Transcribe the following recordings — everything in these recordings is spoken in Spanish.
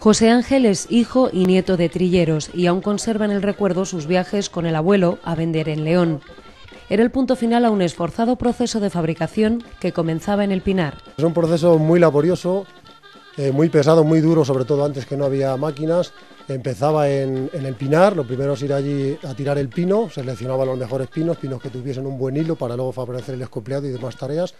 José Ángel es hijo y nieto de trilleros y aún conserva en el recuerdo sus viajes con el abuelo a vender en León. Era el punto final a un esforzado proceso de fabricación que comenzaba en el Pinar. Es un proceso muy laborioso, muy pesado, muy duro, sobre todo antes que no había máquinas. Empezaba en el Pinar, lo primero es ir allí a tirar el pino, seleccionaban los mejores pinos que tuviesen un buen hilo para luego favorecer el escopleado y demás tareas.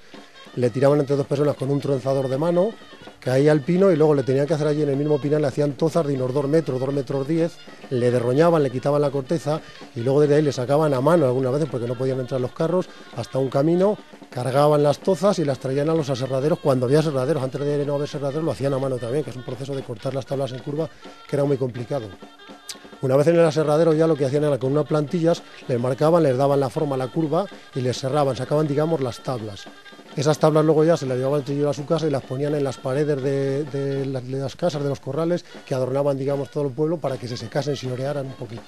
Le tiraban entre dos personas con un trenzador de mano, caía el pino y luego le tenían que hacer allí en el mismo pinar, le hacían tozas de unos 2 metros, 2 metros 10, le derroñaban, le quitaban la corteza y luego desde ahí le sacaban a mano algunas veces porque no podían entrar los carros hasta un camino, cargaban las tozas y las traían a los aserraderos cuando había aserraderos. Antes de no haber aserraderos lo hacían a mano también, que es un proceso de cortar las tablas en curva que era muy complicado. Una vez en el aserradero ya lo que hacían era con unas plantillas, les marcaban, les daban la forma a la curva y les cerraban, sacaban digamos las tablas. Esas tablas luego ya se las llevaban el trillero a su casa y las ponían en las paredes de las casas, de los corrales, que adornaban digamos todo el pueblo para que se secasen, se orearan un poquito.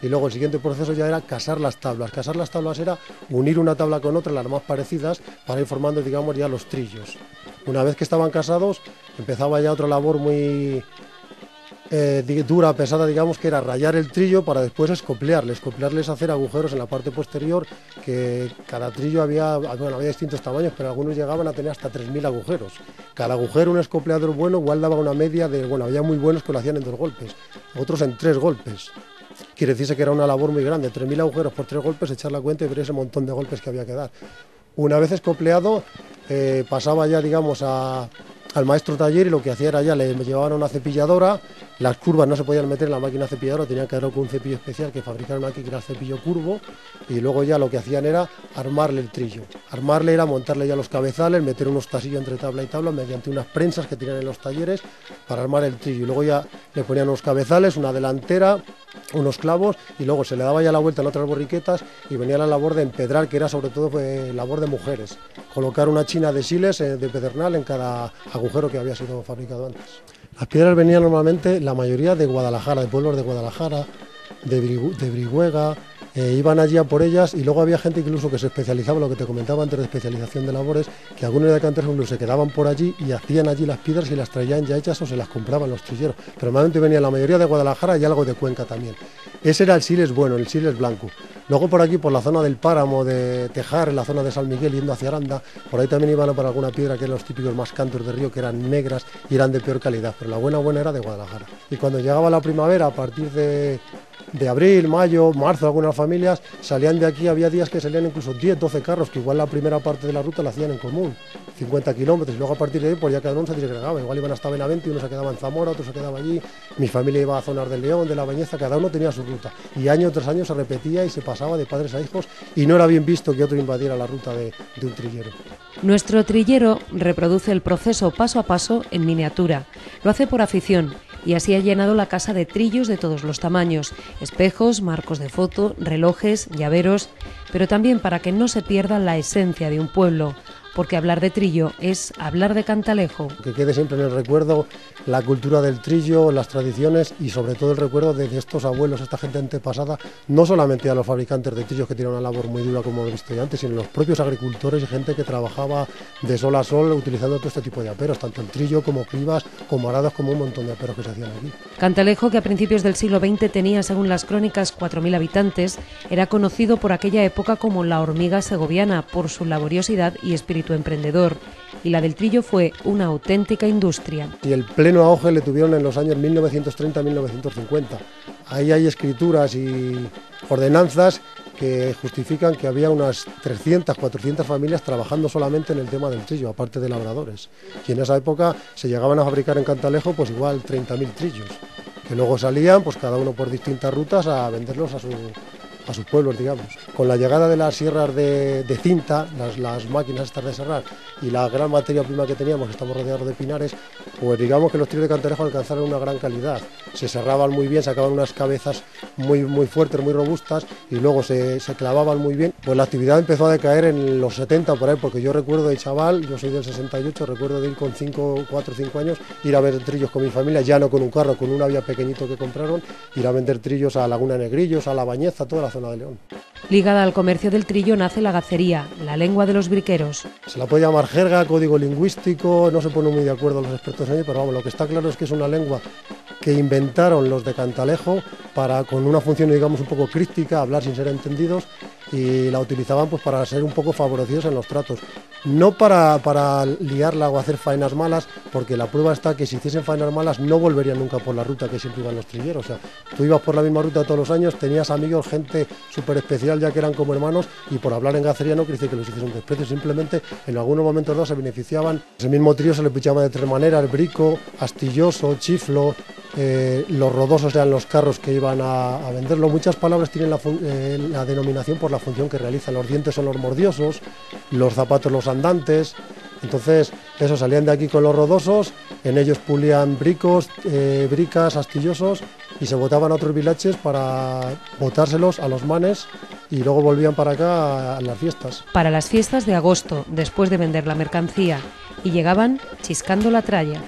Y luego el siguiente proceso ya era casar las tablas. Casar las tablas era unir una tabla con otra, las más parecidas, para ir formando digamos ya los trillos. Una vez que estaban casados empezaba ya otra labor muy dura, pesada, digamos, que era rayar el trillo para después escoplearles, hacer agujeros en la parte posterior, que cada trillo había distintos tamaños, pero algunos llegaban a tener hasta 3000 agujeros. Cada agujero, un escopleador bueno, igual daba una media de, había muy buenos que lo hacían en 2 golpes, otros en 3 golpes. Quiere decirse que era una labor muy grande, 3000 agujeros por 3 golpes, echar la cuenta y ver ese montón de golpes que había que dar. Una vez escopleado, pasaba ya, digamos, al maestro taller y lo que hacía era ya le llevaban a una cepilladora. Las curvas no se podían meter en la máquina cepilladora, tenían que hacerlo con un cepillo especial que fabricaron aquí, que era el cepillo curvo, y luego ya lo que hacían era armarle el trillo. Armarle era montarle ya los cabezales, meter unos tasillos entre tabla y tabla mediante unas prensas que tenían en los talleres para armar el trillo. Y luego ya le ponían unos cabezales, una delantera, unos clavos y luego se le daba ya la vuelta en otras borriquetas y venía la labor de empedrar, que era sobre todo labor de mujeres. Colocar una china de siles de pedernal en cada agujero que había sido fabricado antes. Las piedras venían normalmente, la mayoría de Guadalajara, de pueblos de Guadalajara, de Brihuega, iban allí a por ellas y luego había gente incluso que se especializaba, lo que te comentaba antes de especialización de labores, que algunos de canteros incluso se quedaban por allí y hacían allí las piedras y las traían ya hechas o se las compraban los trilleros. Pero normalmente venía la mayoría de Guadalajara y algo de Cuenca también. Ese era el siles bueno, el siles blanco. Luego por aquí, por la zona del páramo de Tejar, en la zona de San Miguel, yendo hacia Aranda, por ahí también iban a por alguna piedra que eran los típicos más cantos de río, que eran negras y eran de peor calidad, pero la buena era de Guadalajara. Y cuando llegaba la primavera, a partir de abril, mayo, marzo, algunas familias salían de aquí, había días que salían incluso 10, 12 carros, que igual la primera parte de la ruta la hacían en común, 50 kilómetros, y luego a partir de ahí pues ya cada uno se disgregaba, igual iban hasta Benavente y uno se quedaba en Zamora, otro se quedaba allí, mi familia iba a zonas del León, de La Bañeza, cada uno tenía su ruta, y año tras año se repetía y se pasaba de padres a hijos, y no era bien visto que otro invadiera la ruta de un trillero. Nuestro trillero reproduce el proceso paso a paso en miniatura, lo hace por afición, y así ha llenado la casa de trillos de todos los tamaños, espejos, marcos de foto, relojes, llaveros, pero también para que no se pierda la esencia de un pueblo, porque hablar de trillo es hablar de Cantalejo. Que quede siempre en el recuerdo la cultura del trillo, las tradiciones y sobre todo el recuerdo de estos abuelos, esta gente antepasada, no solamente a los fabricantes de trillos que tienen una labor muy dura como hemos visto ya antes, sino los propios agricultores y gente que trabajaba de sol a sol utilizando todo este tipo de aperos, tanto el trillo como cribas, como arados, como un montón de aperos que se hacían aquí. Cantalejo, que a principios del siglo XX tenía, según las crónicas, 4000 habitantes, era conocido por aquella época como la hormiga segoviana, por su laboriosidad y espíritu emprendedor, y la del trillo fue una auténtica industria. Y el pleno auge le tuvieron en los años 1930-1950. Ahí hay escrituras y ordenanzas que justifican que había unas 300, 400 familias trabajando solamente en el tema del trillo, aparte de labradores. Y en esa época se llegaban a fabricar en Cantalejo pues igual 30.000 trillos, que luego salían pues cada uno por distintas rutas a venderlos a sus pueblos, digamos. Con la llegada de las sierras de cinta, las máquinas estas de serrar y la gran materia prima que teníamos, que estamos rodeados de pinares, pues digamos que los trillos de Cantalejo alcanzaron una gran calidad. Se serraban muy bien, sacaban unas cabezas muy muy fuertes, muy robustas y luego se clavaban muy bien. Pues la actividad empezó a decaer en los 70 por ahí, porque yo recuerdo de chaval, yo soy del 68, recuerdo de ir con 4 o 5 años, ir a ver trillos con mi familia, ya no con un carro, con un Avia pequeñito que compraron, ir a vender trillos a Laguna Negrillos, a La Bañeza, toda la zona de León. Ligada al comercio del trillo nace la gacería, la lengua de los briqueros. Se la puede llamar jerga, código lingüístico, no se ponen muy de acuerdo los expertos en ello, pero vamos, lo que está claro es que es una lengua que inventaron los de Cantalejo para, con una función, digamos, un poco críptica, hablar sin ser entendidos, y la utilizaban pues para ser un poco favorecidos en los tratos. No para liarla o hacer faenas malas, porque la prueba está que si hiciesen faenas malas no volverían nunca por la ruta que siempre iban los trilleros. O sea, tú ibas por la misma ruta todos los años, tenías amigos, gente súper especial, ya que eran como hermanos, y por hablar en gacería no quiere decir que los hiciesen un desprecio, simplemente en algunos momentos se beneficiaban. Ese mismo trío se le pichaba de tres maneras: brico, astilloso, chiflo. Los rodosos eran los carros que iban a venderlo. Muchas palabras tienen la denominación por la función que realizan. Los dientes son los mordiosos, los zapatos los andantes. Entonces, eso, salían de aquí con los rodosos, en ellos pulían bricos, bricas, astillosos, y se botaban a otros vilaches para botárselos a los manes, y luego volvían para acá a las fiestas. Para las fiestas de agosto, después de vender la mercancía, y llegaban chiscando la tralla.